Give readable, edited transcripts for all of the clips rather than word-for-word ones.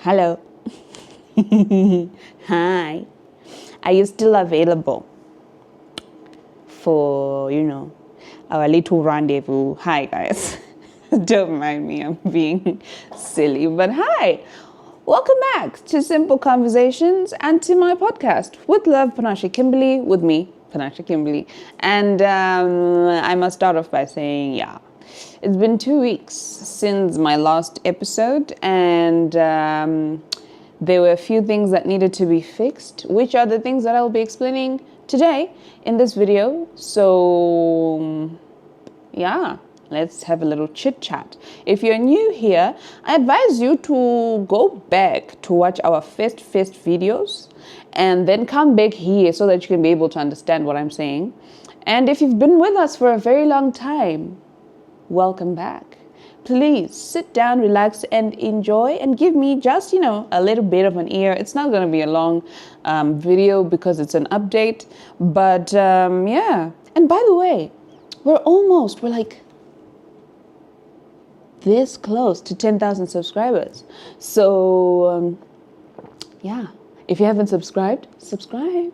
Hello. Hi. Are you still available for, our little rendezvous? Hi, guys. Don't mind me, I'm being silly. But hi. Welcome back to Simple Conversations and to my podcast, With Love, Panashe Kimberley, with me, Panashe Kimberley. And I must start off by saying, it's been 2 weeks since my last episode, and there were a few things that needed to be fixed, which are the things that I'll be explaining today in this video. So, let's have a little chit chat. If you're new here, I advise you to go back to watch our first videos and then come back here so that you can be able to understand what I'm saying. And if you've been with us for a very long time, welcome back. Please sit down, relax, and enjoy, and give me just, a little bit of an ear. It's not going to be a long video because it's an update. But, And by the way, we're like this close to 10,000 subscribers. So, if you haven't subscribed, subscribe.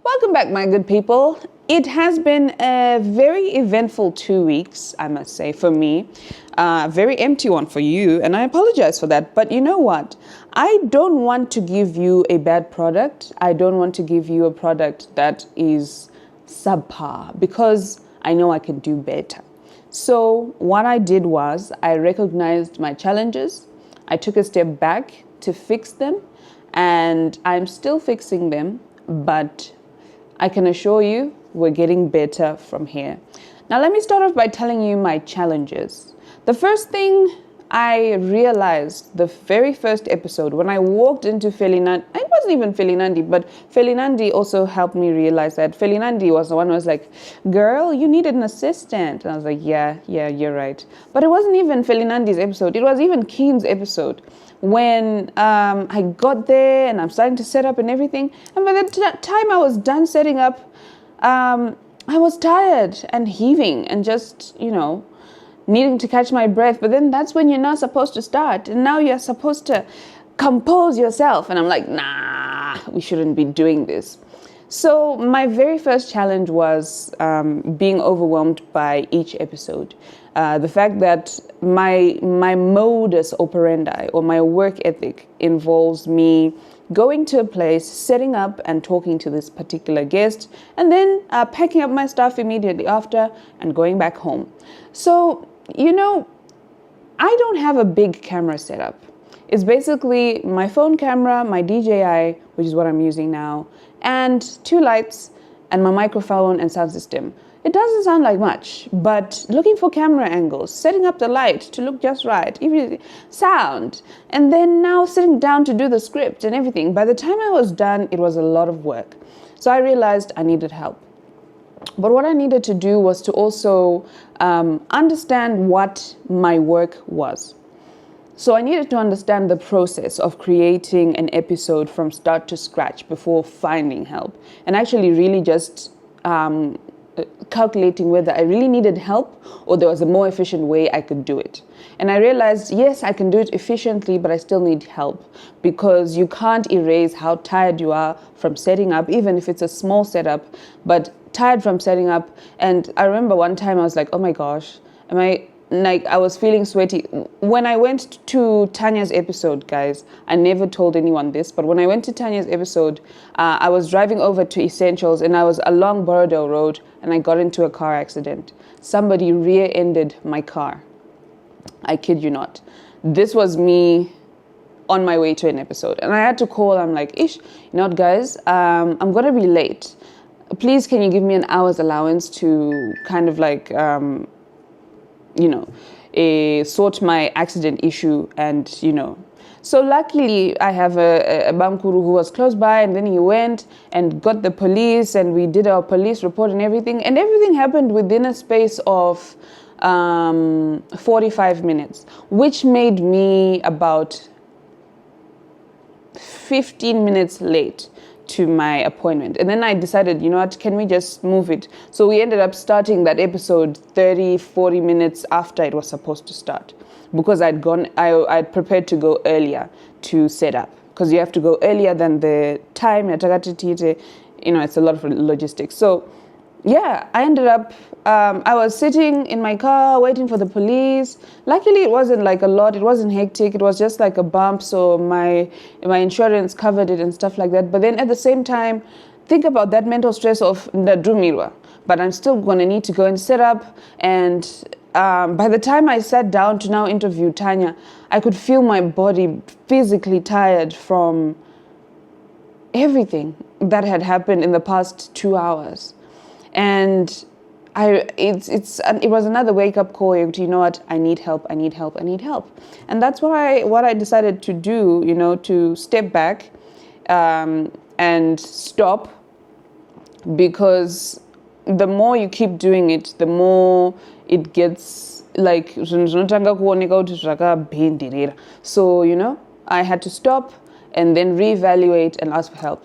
Welcome back, my good people. It has been a very eventful 2 weeks, I must say, for me. A very empty one for you, and I apologize for that. But you know what? I don't want to give you a bad product. I don't want to give you a product that is subpar, because I know I can do better. So what I did was I recognized my challenges. I took a step back to fix them, and I'm still fixing them, but I can assure you we're getting better from here. Now, let me start off by telling you my challenges. The first thing I realized the very first episode when I walked into Felinandi, it wasn't even Felinandi, but Felinandi also helped me realize that. Felinandi was the one who was like, girl, you needed an assistant. And I was like, yeah, you're right. But it wasn't even Felinandi's episode. It was even Keen's episode. When I got there and I'm starting to set up and everything. And by the time I was done setting up, I was tired and heaving and just, needing to catch my breath. But then that's when you're not supposed to start. And now you're supposed to compose yourself. And I'm like, nah, we shouldn't be doing this. So my very first challenge was being overwhelmed by each episode. The fact that my modus operandi or my work ethic involves me going to a place, setting up and talking to this particular guest, and then packing up my stuff immediately after and going back home. So, I don't have a big camera setup. It's basically my phone camera, my DJI, which is what I'm using now, and 2 lights and my microphone and sound system. It doesn't sound like much, but looking for camera angles, setting up the light to look just right, even sound, and then now sitting down to do the script and everything. By the time I was done, it was a lot of work. So I realized I needed help. But what I needed to do was to also understand what my work was. So I needed to understand the process of creating an episode from start to scratch before finding help, and actually really just calculating whether I really needed help or there was a more efficient way I could do it. And I realized, yes, I can do it efficiently, but I still need help, because you can't erase how tired you are from setting up, even if it's a small setup, but tired from setting up. And I remember one time I was like, oh my gosh, I was feeling sweaty. When I went to Tanya's episode, guys, I never told anyone this, but when I went to Tanya's episode, I was driving over to Essentials and I was along Borrowdale Road and I got into a car accident. Somebody rear-ended my car. I kid you not. This was me on my way to an episode. And I had to call. I'm like, guys, I'm going to be late. Please, can you give me an hour's allowance to kind of like... sort my accident issue and, So luckily I have a Bamkuru who was close by, and then he went and got the police and we did our police report and everything. And everything happened within a space of 45 minutes, which made me about 15 minutes late to my appointment. And then I decided, you know what, can we just move it? So we ended up starting that episode 30, 40 minutes after it was supposed to start, because I'd prepared to go earlier to set up, because you have to go earlier than the time. You know, it's a lot of logistics. So yeah, I ended up, I was sitting in my car waiting for the police. Luckily, it wasn't like a lot. It wasn't hectic. It was just like a bump. So my insurance covered it and stuff like that. But then at the same time, think about that mental stress of Ndadumirwa. But I'm still going to need to go and set up. And by the time I sat down to now interview Tanya, I could feel my body physically tired from everything that had happened in the past 2 hours. And it was another wake-up call. You know what? I need help. And that's what I decided to do. You know, to step back and stop, because the more you keep doing it, the more it gets like. So you know, I had to stop and then reevaluate and ask for help,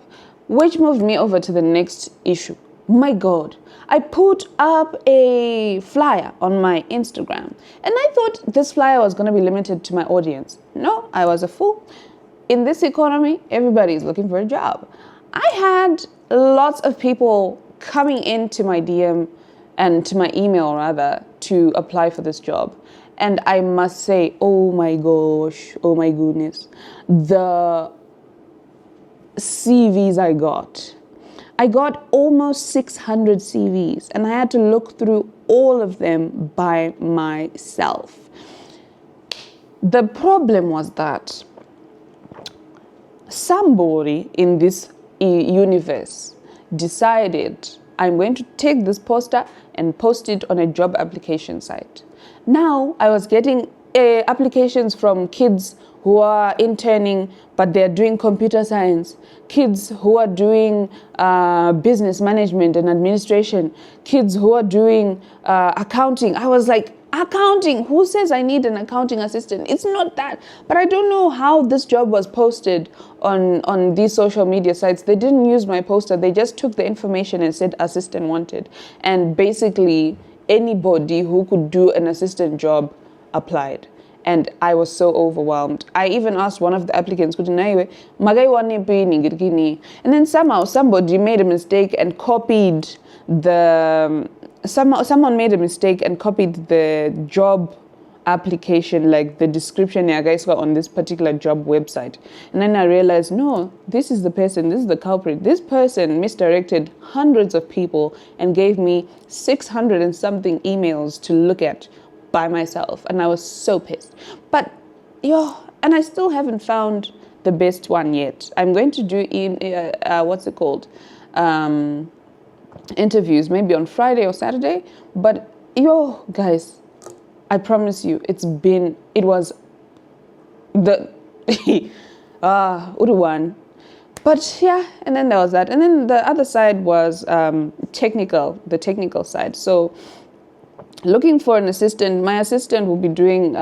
which moved me over to the next issue. My God, I put up a flyer on my Instagram, and I thought this flyer was going to be limited to my audience. No, I was a fool. In this economy, everybody is looking for a job. I had lots of people coming into my DM and to my email rather to apply for this job. And I must say, oh my gosh, oh my goodness, the CVs I got almost 600 CVs, and I had to look through all of them by myself. The problem was that somebody in this universe decided, I'm going to take this poster and post it on a job application site. Now I was getting applications from kids who are interning, but they're doing computer science, kids who are doing business management and administration, kids who are doing accounting. I was like, accounting? Who says I need an accounting assistant? It's not that. But I don't know how this job was posted on these social media sites. They didn't use my poster. They just took the information and said assistant wanted. And basically, anybody who could do an assistant job applied. And I was so overwhelmed. I even asked one of the applicants, and then somehow somebody made a mistake and copied someone made a mistake and copied the job application, like the description on this particular job website. And then I realized, no, this is the person, this is the culprit. This person misdirected hundreds of people and gave me 600 and something emails to look at by myself, and I was so pissed. But and I still haven't found the best one yet. I'm going to do interviews maybe on Friday or Saturday. But guys, I promise you, it was the Uruwan. But yeah, and then there was that, and then the other side was the technical side. So looking for an assistant. My assistant will be doing,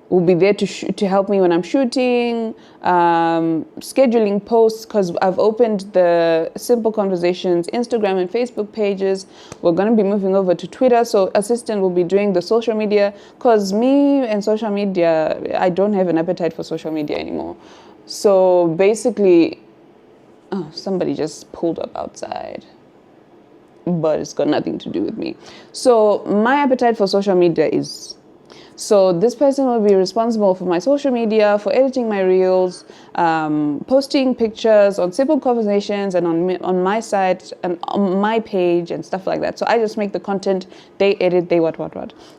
will be there to help me when I'm shooting, scheduling posts, because I've opened the Simple Conversations Instagram and Facebook pages. We're going to be moving over to Twitter, so assistant will be doing the social media, because me and social media, I don't have an appetite for social media anymore. So basically, somebody just pulled up outside, but it's got nothing to do with me. So my appetite for social media is, so this person will be responsible for my social media, for editing my reels, posting pictures on Simple Conversations and on my site and on my page and stuff like that. So I just make the content, they edit, they what.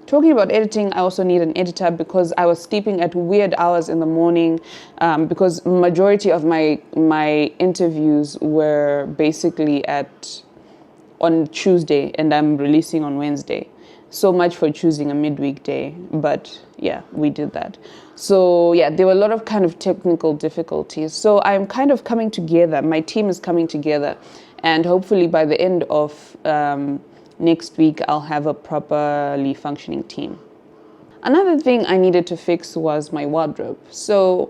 Talking about editing, I also need an editor, because I was sleeping at weird hours in the morning, because majority of my interviews were basically on Tuesday, and I'm releasing on Wednesday. So much for choosing a midweek day, but yeah, we did that. So yeah, there were a lot of kind of technical difficulties. So I'm kind of coming together. My team is coming together, and hopefully by the end of next week, I'll have a properly functioning team. Another thing I needed to fix was my wardrobe. So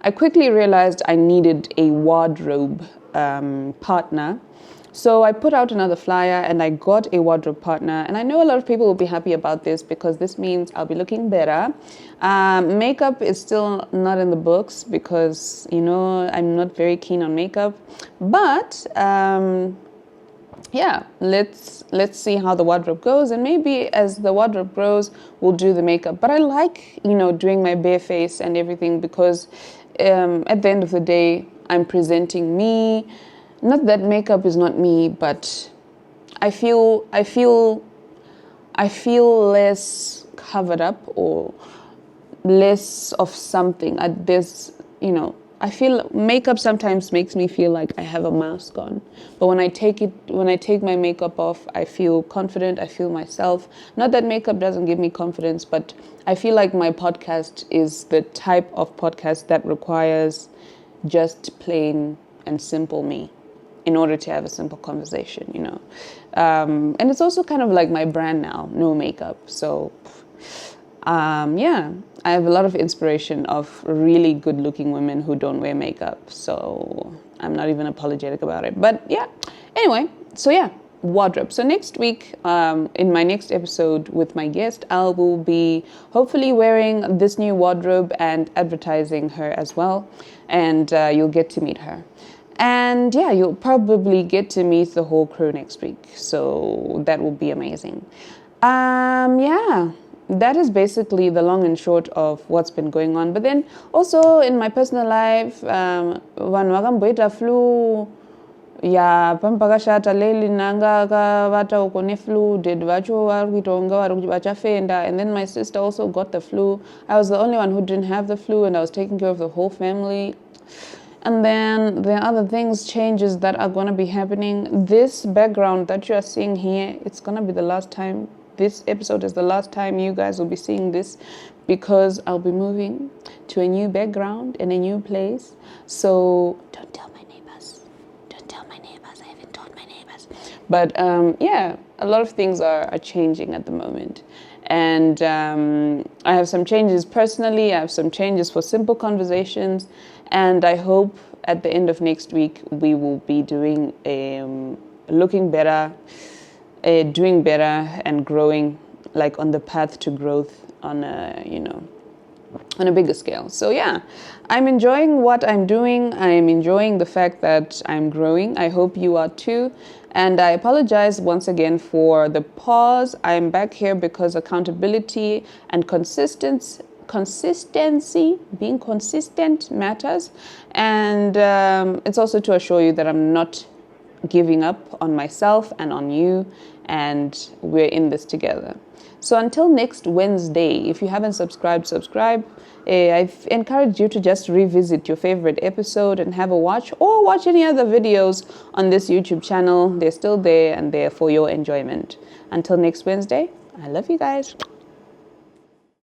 I quickly realized I needed a wardrobe partner. So I put out another flyer and I got a wardrobe partner. And I know a lot of people will be happy about this because this means I'll be looking better. Makeup is still not in the books because, I'm not very keen on makeup. But yeah, let's see how the wardrobe goes, and maybe as the wardrobe grows, we'll do the makeup. But I like, doing my bare face and everything because at the end of the day, I'm presenting me. Not that makeup is not me, but I feel less covered up or less of something. I feel makeup sometimes makes me feel like I have a mask on. But when I take my makeup off, I feel confident, I feel myself. Not that makeup doesn't give me confidence, but I feel like my podcast is the type of podcast that requires just plain and simple me in order to have a simple conversation, And it's also kind of like my brand now, no makeup. So I have a lot of inspiration of really good looking women who don't wear makeup. So I'm not even apologetic about it. But yeah, anyway, wardrobe. So next week, in my next episode with my guest, I will be hopefully wearing this new wardrobe and advertising her as well. And you'll get to meet her. And yeah, you'll probably get to meet the whole crew next week. So that will be amazing. That is basically the long and short of what's been going on. But then also in my personal life, vanhu vakamboita flu, pampakashata lately nanga akavata uko neflu, did vacho varikuita kunge vachafenda. And then my sister also got the flu. I was the only one who didn't have the flu, and I was taking care of the whole family. And then there are other changes that are going to be happening. This background that you are seeing here, it's going to be the last time. This episode is the last time you guys will be seeing this because I'll be moving to a new background in a new place. So don't tell my neighbors. Don't tell my neighbors. I haven't told my neighbors. But a lot of things are changing at the moment. And I have some changes personally. I have some changes for simple conversations. And I hope at the end of next week, we will be doing looking better, doing better and growing, like on the path to growth on a bigger scale. So yeah, I'm enjoying what I'm doing. I'm enjoying the fact that I'm growing. I hope you are too. And I apologize once again for the pause. I'm back here because accountability and consistency, being consistent matters. And it's also to assure you that I'm not giving up on myself and on you, and we're in this together. So until next Wednesday, if you haven't subscribed, subscribe. I've encouraged you to just revisit your favorite episode and have a watch, or watch any other videos on this YouTube channel. They're still there and they're for your enjoyment. Until next Wednesday, I love you guys.